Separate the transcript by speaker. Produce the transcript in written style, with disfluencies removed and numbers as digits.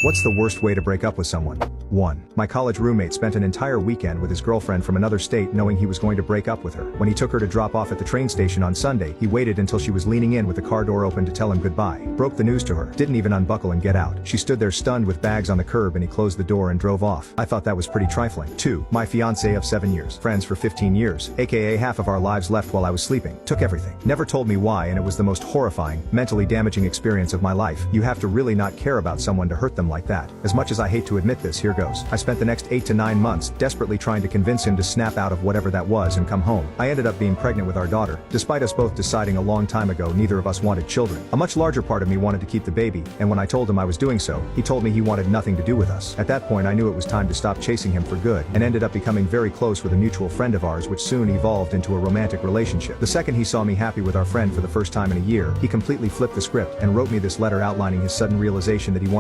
Speaker 1: What's the worst way to break up with someone? 1. My college roommate spent an entire weekend with his girlfriend from another state knowing he was going to break up with her. When he took her to drop off at the train station on Sunday, he waited until she was leaning in with the car door open to tell him goodbye. Broke the news to her. Didn't even unbuckle and get out. She stood there stunned with bags on the curb and he closed the door and drove off. I thought that was pretty trifling. 2. My fiancé of 7 years. Friends for 15 years. AKA half of our lives left while I was sleeping. Took everything. Never told me why and it was the most horrifying, mentally damaging experience of my life. You have to really not care about someone to hurt them like that. As much as I hate to admit this, here goes. I spent the next 8 to 9 months desperately trying to convince him to snap out of whatever that was and come home. I ended up being pregnant with our daughter, despite us both deciding a long time ago neither of us wanted children. A much larger part of me wanted to keep the baby, and when I told him I was doing so, he told me he wanted nothing to do with us. At that point I knew it was time to stop chasing him for good, and ended up becoming very close with a mutual friend of ours, which soon evolved into a romantic relationship. The second he saw me happy with our friend for the first time in a year, he completely flipped the script and wrote me this letter outlining his sudden realization that he wanted